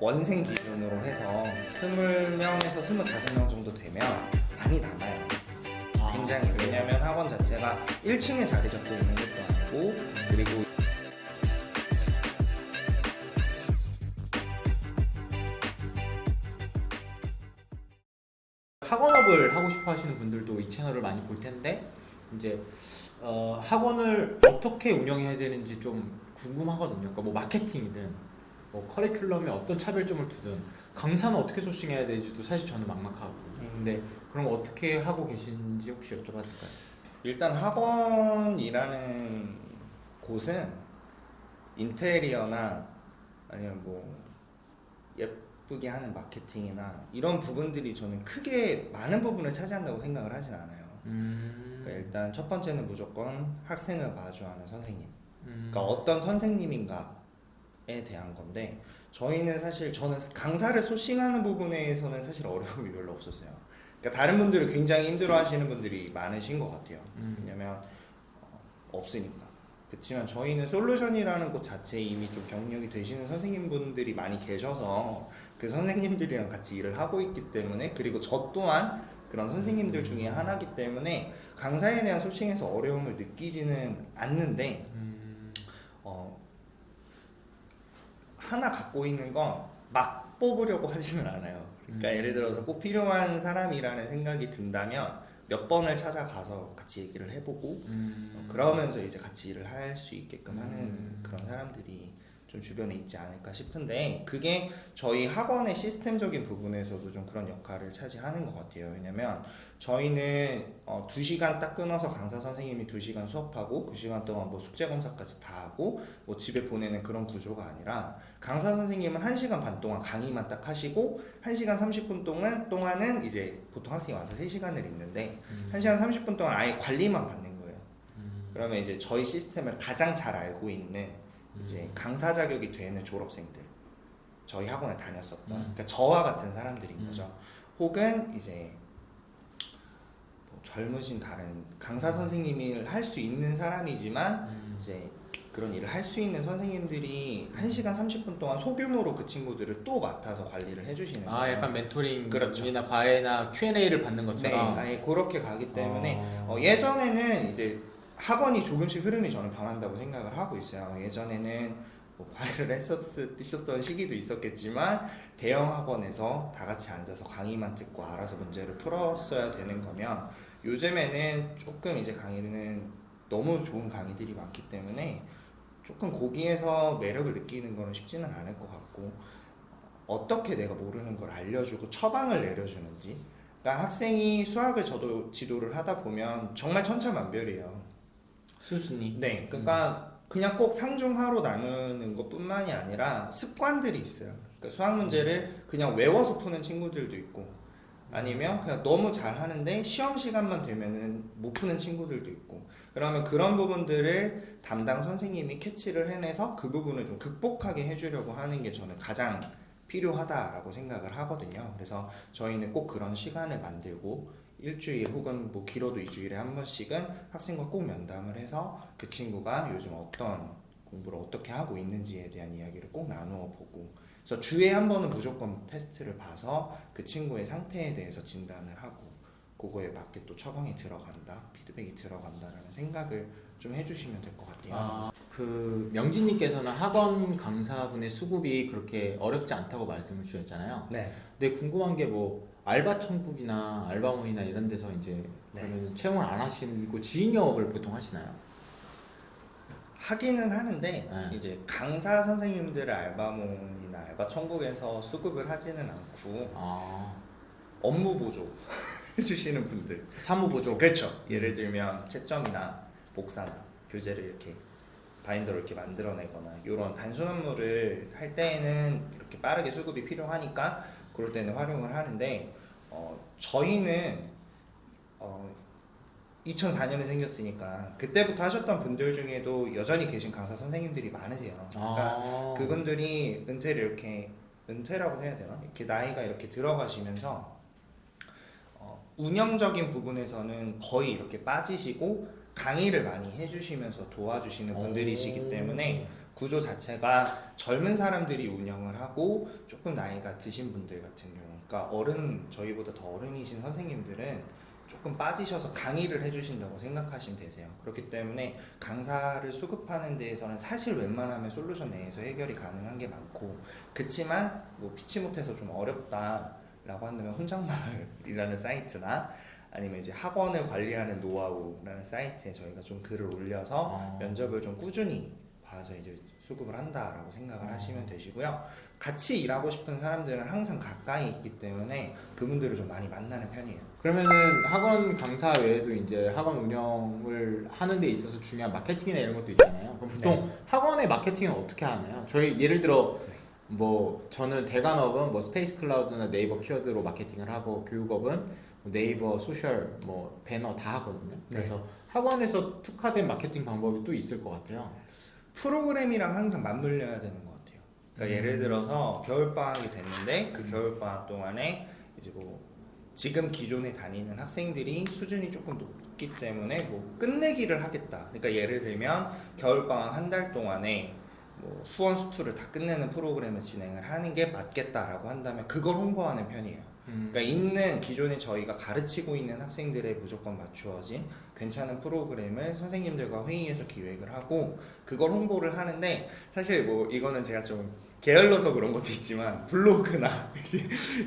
원생 기준으로 해서 20명에서 25명 정도 되면 많이 남아요. 굉장히. 왜냐면 학원 자체가 1층에 자리 잡고 있는 것도 아니고, 그리고 학원업을 하고 싶어 하시는 분들도 이 채널을 많이 볼 텐데 이제 학원을 어떻게 운영해야 되는지 좀 궁금하거든요. 그러니까 뭐 마케팅이든 뭐 커리큘럼에 어떤 차별점을 두든 강사는 어떻게 소싱해야 되지도 사실 저는 막막하고 근데 그럼 어떻게 하고 계신지 혹시 여쭤봐도 될까요? 일단 학원이라는 곳은 인테리어나 아니면 뭐 예쁘게 하는 마케팅이나 이런 부분들이 저는 크게 많은 부분을 차지한다고 생각을 하진 않아요. 그러니까 일단 첫 번째는 무조건 학생을 마주하는 선생님. 그러니까 어떤 선생님인가에 대한 건데, 저희는 사실 저는 강사를 소싱하는 부분에서는 사실 어려움이 별로 없었어요. 그러니까 다른 분들은 굉장히 힘들어하시는 분들이 많으신 것 같아요. 왜냐면 없으니까. 그렇지만 저희는 솔루션이라는 곳 자체에 이미 좀 경력이 되시는 선생님분들이 많이 계셔서 그 선생님들이랑 같이 일을 하고 있기 때문에, 그리고 저 또한 그런 선생님들 중에 하나이기 때문에 강사에 대한 소싱에서 어려움을 느끼지는 않는데, 하나 갖고 있는 건 막 뽑으려고 하지는 않아요. 그러니까 예를 들어서 꼭 필요한 사람이라는 생각이 든다면 몇 번을 찾아가서 같이 얘기를 해보고 그러면서 이제 같이 일을 할 수 있게끔 하는 그런 사람들이 좀 주변에 있지 않을까 싶은데, 그게 저희 학원의 시스템적인 부분에서도 좀 그런 역할을 차지하는 것 같아요. 왜냐면 저희는 2시간 딱 끊어서 강사 선생님이 2시간 수업하고 그 시간 동안 뭐 숙제 검사까지 다 하고 뭐 집에 보내는 그런 구조가 아니라, 강사 선생님은 1시간 반 동안 강의만 딱 하시고 1시간 30분 동안은 이제 보통 학생이 와서 3시간을 있는데 1시간 30분 동안 아예 관리만 받는 거예요. 그러면 이제 저희 시스템을 가장 잘 알고 있는 이제 강사 자격이 되는 졸업생들, 저희 학원에 다녔었던 그러니까 저와 같은 사람들인 거죠. 혹은 이제 뭐 젊으신 다른 강사 선생님을 할 수 있는 사람이지만 이제 그런 일을 할 수 있는 선생님들이 1시간 30분 동안 소규모로 그 친구들을 또 맡아서 관리를 해주시는 거예요. 약간 멘토링이나 그렇죠. 과외나 Q&A를 받는 것처럼. 네, 아예 그렇게 가기 때문에 예전에는 이제 학원이 조금씩 흐름이 저는 변한다고 생각을 하고 있어요. 예전에는 뭐 과외를 했었던 시기도 있었겠지만 대형 학원에서 다 같이 앉아서 강의만 듣고 알아서 문제를 풀었어야 되는 거면, 요즘에는 조금 이제 강의는 너무 좋은 강의들이 많기 때문에 조금 거기에서 매력을 느끼는 거는 쉽지는 않을 것 같고, 어떻게 내가 모르는 걸 알려주고 처방을 내려주는지. 그러니까 학생이 수학을 지도를 하다 보면 정말 천차만별이에요. 수순이. 네, 그러니까 그냥 꼭 상중하로 나누는 것뿐만이 아니라 습관들이 있어요. 그러니까 수학 문제를 그냥 외워서 푸는 친구들도 있고, 아니면 그냥 너무 잘하는데 시험 시간만 되면은 못 푸는 친구들도 있고, 그러면 그런 부분들을 담당 선생님이 캐치를 해내서 그 부분을 좀 극복하게 해주려고 하는 게 저는 가장 필요하다라고 생각을 하거든요. 그래서 저희는 꼭 그런 시간을 만들고 일주일 혹은 뭐 길어도 2주일에 한 번씩은 학생과 꼭 면담을 해서 그 친구가 요즘 어떤 공부를 어떻게 하고 있는지에 대한 이야기를 꼭 나누어 보고, 그래서 주에 한 번은 무조건 테스트를 봐서 그 친구의 상태에 대해서 진단을 하고 그거에 맞게 또 처방이 들어간다, 피드백이 들어간다라는 생각을 좀 해주시면 될 것 같아요. 그 명진님께서는 학원 강사분의 수급이 그렇게 어렵지 않다고 말씀을 주셨잖아요. 네. 근데 궁금한 게 뭐 알바 천국이나 알바몬이나 이런 데서 이제 그러면 채용을 안 하시고 지인 영업을 보통 하시나요? 하기는 하는데 이제 강사 선생님들을 알바몬이나 알바 천국에서 수급을 하지는 않고 업무 보조 해주시는 분들, 사무 보조. 그렇죠. 예를 들면 채점이나 복사나 교재를 이렇게 바인더로 이렇게 만들어내거나 이런 단순 업무를 할 때에는 이렇게 빠르게 수급이 필요하니까 그럴 때는 활용을 하는데, 저희는 2004년에 생겼으니까 그때부터 하셨던 분들 중에도 여전히 계신 강사 선생님들이 많으세요. 그러니까 그분들이 은퇴라고 해야 되나? 이렇게 나이가 이렇게 들어가시면서 운영적인 부분에서는 거의 이렇게 빠지시고 강의를 많이 해주시면서 도와주시는 분들이시기 때문에 구조 자체가 젊은 사람들이 운영을 하고 조금 나이가 드신 분들 같은 경우, 그러니까 저희보다 더 어른이신 선생님들은 조금 빠지셔서 강의를 해주신다고 생각하시면 되세요. 그렇기 때문에 강사를 수급하는 데에서는 사실 웬만하면 솔루션 내에서 해결이 가능한 게 많고, 그치만 뭐 피치 못해서 좀 어렵다라고 한다면 혼잣말이라는 사이트나 아니면 이제 학원을 관리하는 노하우라는 사이트에 저희가 좀 글을 올려서 면접을 좀 꾸준히 봐서 이제 수급을 한다라고 생각을 하시면 되시고요. 같이 일하고 싶은 사람들은 항상 가까이 있기 때문에 그분들을 좀 많이 만나는 편이에요. 그러면은 학원 강사 외에도 이제 학원 운영을 하는 데 있어서 중요한 마케팅이나 이런 것도 있잖아요. 그럼 보통 학원의 마케팅은 어떻게 하나요? 저희 예를 들어 뭐 저는 대관업은 뭐 스페이스 클라우드나 네이버 키워드로 마케팅을 하고, 교육업은 네이버 소셜 뭐 배너 다 하거든요. 그래서 학원에서 특화된 마케팅 방법이 또 있을 것 같아요. 프로그램이랑 항상 맞물려야 되는 것 같아요. 그러니까 예를 들어서 겨울방학이 됐는데 그 겨울방학 동안에 이제 뭐 지금 기존에 다니는 학생들이 수준이 조금 높기 때문에 뭐 끝내기를 하겠다. 그러니까 예를 들면 겨울방학 한 달 동안에 뭐 수원 수투를 다 끝내는 프로그램을 진행을 하는 게 맞겠다라고 한다면 그걸 홍보하는 편이에요. 그러니까 있는 기존에 저희가 가르치고 있는 학생들의 무조건 맞추어진 괜찮은 프로그램을 선생님들과 회의해서 기획을 하고 그걸 홍보를 하는데, 사실 뭐 이거는 제가 좀 게을러서 그런 것도 있지만 블로그나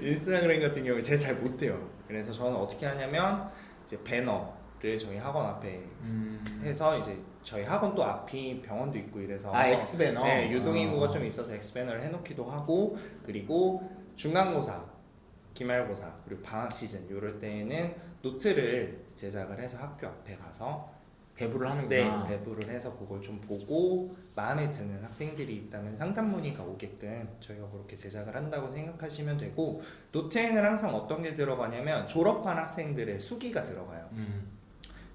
인스타그램 같은 경우에 제가 잘 못해요. 그래서 저는 어떻게 하냐면 이제 배너를 저희 학원 앞에 해서 이제 저희 학원 또 앞이 병원도 있고 이래서 엑스배너. 네, 유동인구가 좀 있어서 엑스배너를 해놓기도 하고, 그리고 중간고사, 기말고사, 그리고 방학 시즌 이럴 때에는 노트를 제작을 해서 학교 앞에 가서 배부를 하는구나. 네, 배부를 해서 그걸 좀 보고 마음에 드는 학생들이 있다면 상담 문의가 오게끔 저희가 그렇게 제작을 한다고 생각하시면 되고, 노트에는 항상 어떤 게 들어가냐면 졸업한 학생들의 수기가 들어가요.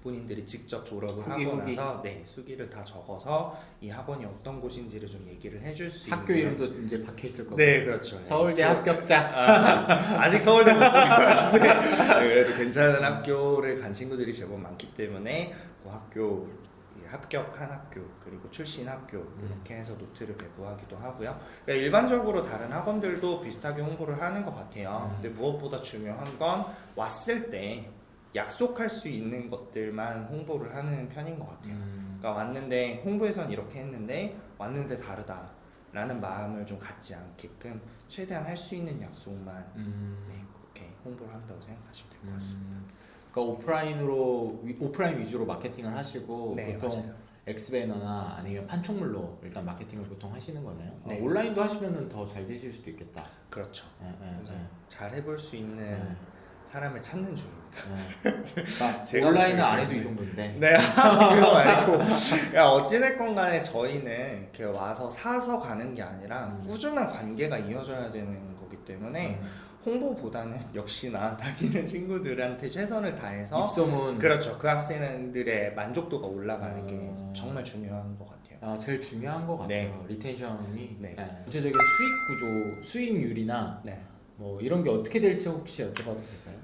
본인들이 직접 졸업을 하고 나서 수기를 다 적어서 이 학원이 어떤 곳인지를 좀 얘기를 해줄 수 있는, 학교 이름도 이제 박혀 있을 거고. 네, 그렇죠. 서울대 합격자. 아직 서울대 못 뽑았는데 그래도 괜찮은 학교를 간 친구들이 제법 많기 때문에 그 학교 합격한 학교 그리고 출신 학교 이렇게 해서 노트를 배부하기도 하고요. 그러니까 일반적으로 다른 학원들도 비슷하게 홍보를 하는 것 같아요. 근데 무엇보다 중요한 건 왔을 때 약속할 수 있는 것들만 홍보를 하는 편인 것 같아요. 그러니까 왔는데 홍보에선 이렇게 했는데 왔는데 다르다 라는 마음을 좀 갖지 않게끔 최대한 할 수 있는 약속만 그렇게 홍보를 한다고 생각하시면 될 것 같습니다. 그러니까 오프라인 위주로 마케팅을 하시고 보통 맞아요. 엑스배너나 아니면 판촉물로 일단 마케팅을 보통 하시시는 거네요. 네. 온라인도 하시면은 더 잘 되실 수도 있겠다. 그렇죠. 네. 잘 해볼 수 있는 사람을 찾는 중입니다. 그러니까 제가 온라인은 보기에는- 안 해도 이 정도인데. 네, 그건 아니고 어찌됐건 간에 저희는 이렇게 와서 사서 가는 게 아니라 꾸준한 관계가 이어져야 되는 거기 때문에 홍보보다는 역시나 다니는 친구들한테 최선을 다해서 입소문. 그렇죠. 그 학생들의 만족도가 올라가는 게 정말 중요한 것 같아요. 제일 중요한 것 같아요. 네. 리텐션이. 네. 전체적인 수익 구조, 수익률이나 네. 뭐 이런 게 어떻게 될지 혹시 여쭤봐도 될까요?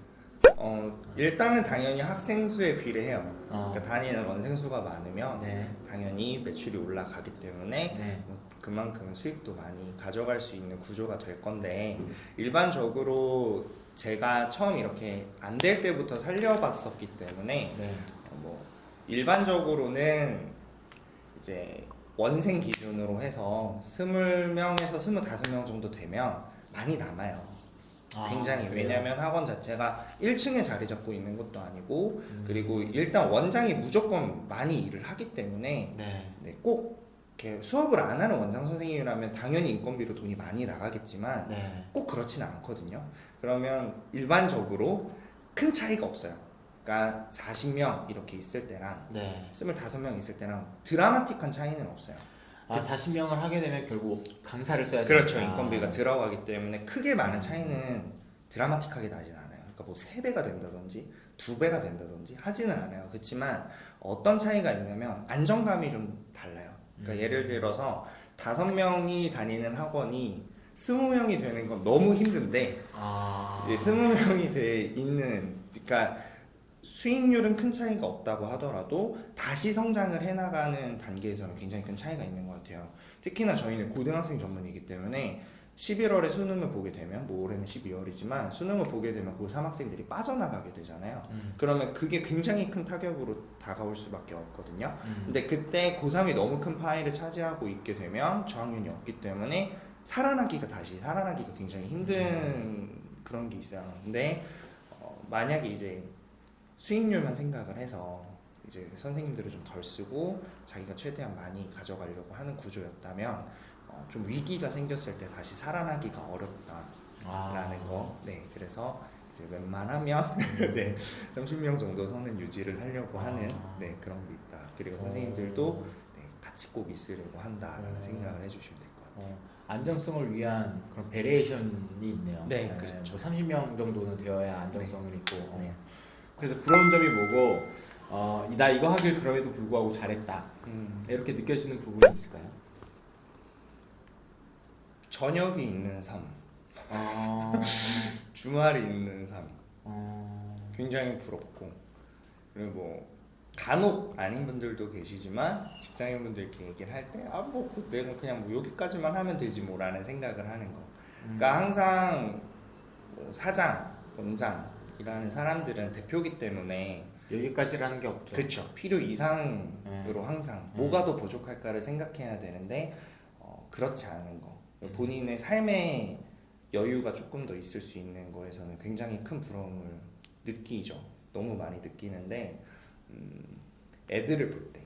일단은 당연히 학생 수에 비례해요. 어. 그러니까 다니는 원생 수가 많으면 네. 당연히 매출이 올라가기 때문에 네. 그만큼 수익도 많이 가져갈 수 있는 구조가 될 건데, 일반적으로 제가 처음 이렇게 안 될 때부터 살려봤었기 때문에 네. 뭐 일반적으로는 이제 원생 기준으로 해서 20명에서 25명 정도 되면 많이 남아요. 굉장히. 그래요? 왜냐면 학원 자체가 1층에 자리 잡고 있는 것도 아니고 그리고 일단 원장이 무조건 많이 일을 하기 때문에 네. 꼭 이렇게 수업을 안 하는 원장 선생님이라면 당연히 인건비로 돈이 많이 나가겠지만 네. 꼭 그렇지는 않거든요. 그러면 일반적으로 큰 차이가 없어요. 그러니까 40명 이렇게 있을 때랑 네. 25명 있을 때랑 드라마틱한 차이는 없어요. 40명을 하게 되면 결국 강사를 써야 되니까. 그렇죠. 인건비가 들어가기 때문에 크게 많은 차이는 드라마틱하게 나진 않아요. 그러니까 뭐 3배가 된다든지 2배가 된다든지 하지는 않아요. 그렇지만 어떤 차이가 있냐면 안정감이 좀 달라요. 그러니까 예를 들어서 5명이 다니는 학원이 20명이 되는 건 너무 힘든데 이제 20명이 돼 있는, 그러니까 수익률은 큰 차이가 없다고 하더라도 다시 성장을 해나가는 단계에서는 굉장히 큰 차이가 있는 것 같아요. 특히나 저희는 고등학생 전문이기 때문에 11월에 수능을 보게 되면, 뭐 올해는 12월이지만 수능을 보게 되면 고3 학생들이 빠져나가게 되잖아요. 그러면 그게 굉장히 큰 타격으로 다가올 수밖에 없거든요. 근데 그때 고3이 너무 큰 파이를 차지하고 있게 되면 저학년이 없기 때문에 살아나기가 굉장히 힘든 그런 게 있어요. 근데 만약에 이제 수익률만 생각을 해서 이제 선생님들을 좀 덜 쓰고 자기가 최대한 많이 가져가려고 하는 구조였다면 좀 위기가 생겼을 때 다시 살아나기가 어렵다라는 거. 네, 그래서 이제 웬만하면 네, 30명 정도 선은 유지를 하려고 하는 네, 그런 게 있다. 그리고 선생님들도 네, 같이 꼭 있으려고 한다라는 생각을 해주시면 될 것 같아요. 안정성을 위한 그런 베리에이션이 있네요. 네, 그렇죠. 뭐 30명 정도는 되어야 안정성을 있고. 네. 그래서 부러운 점이 뭐고, 나 이거 하길 그럼에도 불구하고 잘했다. 이렇게 느껴지는 부분이 있을까요? 저녁이 있는 삶, 어, 주말이 있는 삶, 어, 굉장히 부럽고, 그리고 뭐 간혹 아닌 분들도 계시지만 직장인분들 이렇게 얘기를 할 때 뭐 내가 그냥 뭐 여기까지만 하면 되지 뭐라는 생각을 하는 거. 그러니까 항상 뭐 사장, 원장이라는 사람들은 대표기 때문에 여기까지라는 게 없죠. 그렇죠. 필요 이상으로 항상 뭐가 더 부족할까를 생각해야 되는데 그렇지 않은 거. 본인의 삶의 여유가 조금 더 있을 수 있는 거에서는 굉장히 큰 부러움을 느끼죠. 너무 많이 느끼는데 애들을 볼 때,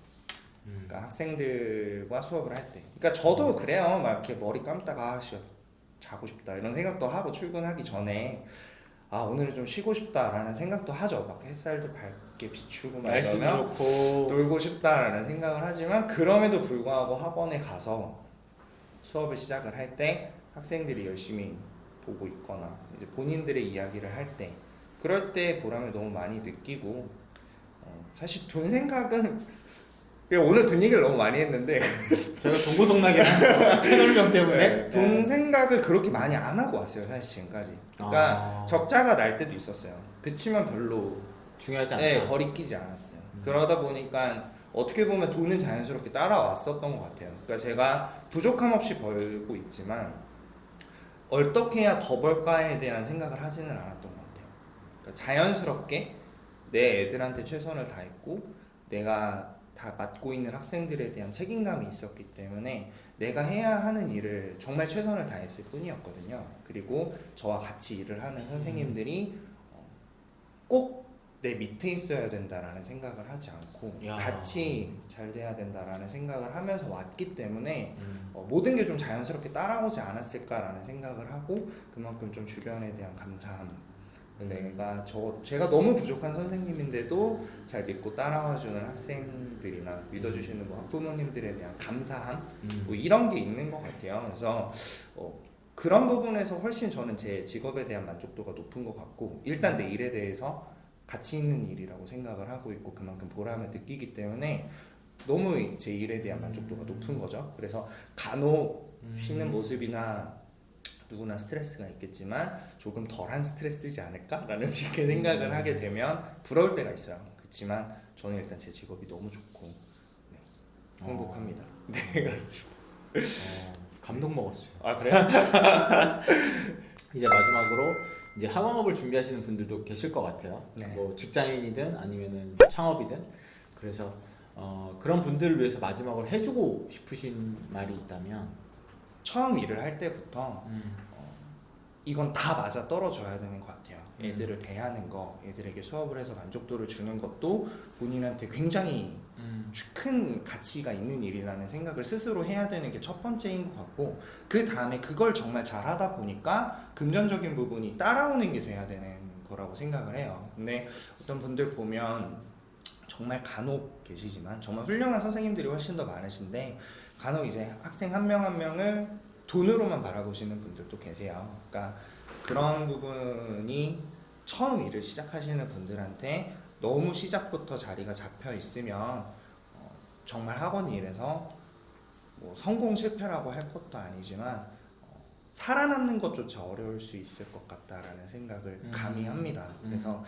그러니까 학생들과 수업을 할 때, 그러니까 저도 그래요. 막 이렇게 머리 감다가 자고 싶다 이런 생각도 하고 출근하기 전에 오늘은 좀 쉬고 싶다라는 생각도 하죠. 막 햇살도 밝게 비추고 막 날씨도 이러면 좋고. 놀고 싶다라는 생각을 하지만 그럼에도 불구하고 학원에 가서 수업을 시작을 할 때 학생들이 열심히 보고 있거나 이제 본인들의 이야기를 할 때 그럴 때 보람을 너무 많이 느끼고 사실 돈 생각은 오늘 돈 얘기를 너무 많이 했는데 제가 동고동락이랑 채널명 때문에 돈 생각을 그렇게 많이 안 하고 왔어요 사실 지금까지. 그러니까 적자가 날 때도 있었어요. 그치만 별로 중요하지 않다. 네, 거리끼지 않았어요. 그러다 보니까 어떻게 보면 돈은 자연스럽게 따라왔었던 것 같아요. 그러니까 제가 부족함 없이 벌고 있지만 어떻게 해야 더 벌까에 대한 생각을 하지는 않았던 것 같아요. 그러니까 자연스럽게 내 애들한테 최선을 다했고 내가 다 맡고 있는 학생들에 대한 책임감이 있었기 때문에 내가 해야 하는 일을 정말 최선을 다했을 뿐이었거든요. 그리고 저와 같이 일을 하는 선생님들이 꼭 내 밑에 있어야 된다라는 생각을 하지 않고 같이 잘 돼야 된다라는 생각을 하면서 왔기 때문에 모든 게 좀 자연스럽게 따라오지 않았을까라는 생각을 하고 그만큼 좀 주변에 대한 감사함, 제가 너무 부족한 선생님인데도 잘 믿고 따라와주는 학생들이나 믿어주시는 뭐 학부모님들에 대한 감사함, 뭐 이런 게 있는 것 같아요. 그래서 그런 부분에서 훨씬 저는 제 직업에 대한 만족도가 높은 것 같고 일단 내 일에 대해서 가치 있는 일이라고 생각을 하고 있고 그만큼 보람을 느끼기 때문에 너무 제 일에 대한 만족도가 높은 거죠. 그래서 간혹 쉬는 모습이나 누구나 스트레스가 있겠지만 조금 덜한 스트레스지 않을까라는 식의 생각을 하게 되면 부러울 때가 있어요. 그렇지만 저는 일단 제 직업이 너무 좋고 행복합니다. 네, 그렇습니다. 감동 먹었어요. 그래요? 이제 마지막으로 이제 학원업을 준비하시는 분들도 계실 것 같아요. 네. 뭐 직장인이든 아니면은 창업이든. 그래서 그런 분들을 위해서 마지막으로 해주고 싶으신 말이 있다면 처음 일을 할 때부터 이건 다 맞아 떨어져야 되는 것 같아요. 애들을 대하는 거, 애들에게 수업을 해서 만족도를 주는 것도 본인한테 굉장히 큰 가치가 있는 일이라는 생각을 스스로 해야 되는 게 첫 번째인 것 같고 그 다음에 그걸 정말 잘하다 보니까 금전적인 부분이 따라오는 게 돼야 되는 거라고 생각을 해요. 근데 어떤 분들 보면 정말 간혹 계시지만 정말 훌륭한 선생님들이 훨씬 더 많으신데 간혹 이제 학생 한 명 한 명을 돈으로만 바라보시는 분들도 계세요. 그러니까 그런 부분이 처음 일을 시작하시는 분들한테 너무 시작부터 자리가 잡혀 있으면 정말 학원 일에서 뭐 성공 실패라고 할 것도 아니지만 살아남는 것조차 어려울 수 있을 것 같다라는 생각을 감히 합니다. 그래서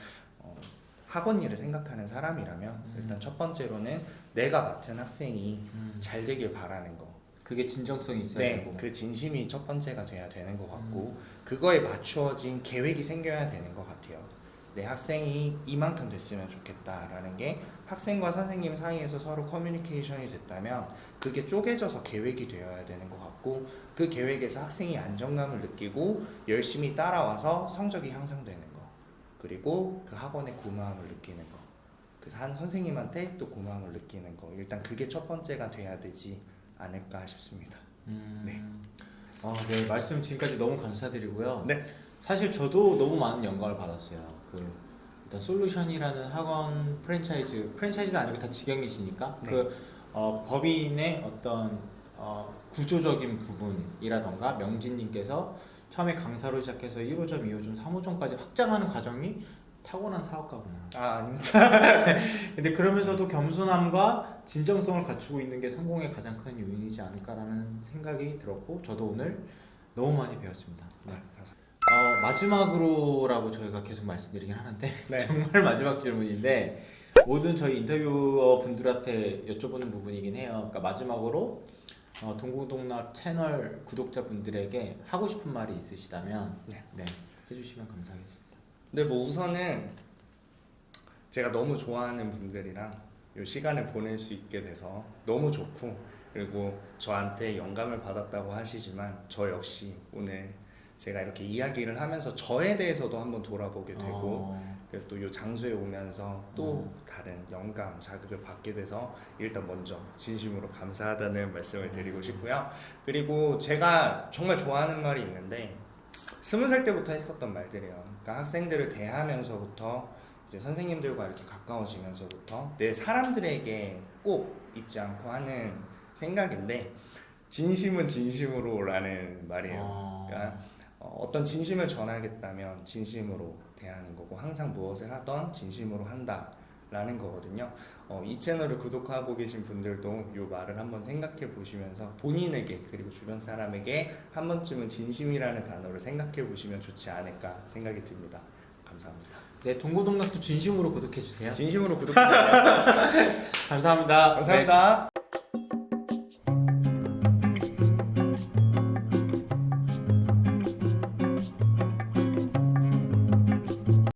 학원 일을 생각하는 사람이라면 일단 첫 번째로는 내가 맡은 학생이 잘 되길 바라는 거. 그게 진정성이 있어야 네, 되고. 그 진심이 첫 번째가 돼야 되는 것 같고 그거에 맞추어진 계획이 생겨야 되는 것 같아요. 내 학생이 이만큼 됐으면 좋겠다라는 게 학생과 선생님 사이에서 서로 커뮤니케이션이 됐다면 그게 쪼개져서 계획이 되어야 되는 것 같고 그 계획에서 학생이 안정감을 느끼고 열심히 따라와서 성적이 향상되는 거 그리고 그 학원에 고마움을 느끼는 거 그 선생님한테 또 고마움을 느끼는 거 일단 그게 첫 번째가 돼야 되지 않을까 싶습니다. 네. 네, 말씀 지금까지 너무 감사드리고요. 네. 사실 저도 너무 많은 영감을 받았어요. 일단 솔루션이라는 학원 프랜차이즈는 아니고 다 직영이시니까 네. 법인의 어떤 구조적인 부분이라던가 명진님께서 처음에 강사로 시작해서 1호점, 2호점, 3호점까지 확장하는 과정이 타고난 사업가구나. 아닙니다. 근데 그러면서도 겸손함과 진정성을 갖추고 있는 게 성공의 가장 큰 요인이지 않을까라는 생각이 들었고 저도 오늘 너무 많이 배웠습니다. 네. 마지막으로라고 저희가 계속 말씀드리긴 하는데 네. 정말 마지막 질문인데 모든 저희 인터뷰어 분들한테 여쭤보는 부분이긴 해요. 그러니까 마지막으로 동고동락 채널 구독자분들에게 하고 싶은 말이 있으시다면 네. 해주시면 감사하겠습니다. 근데 뭐 우선은 제가 너무 좋아하는 분들이랑 이 시간을 보낼 수 있게 돼서 너무 좋고 그리고 저한테 영감을 받았다고 하시지만 저 역시 오늘 제가 이렇게 이야기를 하면서 저에 대해서도 한번 돌아보게 되고 그리고 또 이 장소에 오면서 또 다른 영감, 자극을 받게 돼서 일단 먼저 진심으로 감사하다는 말씀을 드리고 싶고요. 그리고 제가 정말 좋아하는 말이 있는데 20살 때부터 했었던 말들이에요. 그러니까 학생들을 대하면서부터 이제 선생님들과 이렇게 가까워지면서부터 내 사람들에게 꼭 잊지 않고 하는 생각인데 진심은 진심으로라는 말이에요. 그러니까 어떤 진심을 전하겠다면 진심으로 대하는 거고 항상 무엇을 하던 진심으로 한다라는 거거든요. 이 채널을 구독하고 계신 분들도 이 말을 한번 생각해 보시면서 본인에게 그리고 주변 사람에게 한 번쯤은 진심이라는 단어를 생각해 보시면 좋지 않을까 생각이 듭니다. 감사합니다. 네, 동고동락도 진심으로 구독해 주세요. 진심으로 구독해 주세요. 감사합니다. 감사합니다.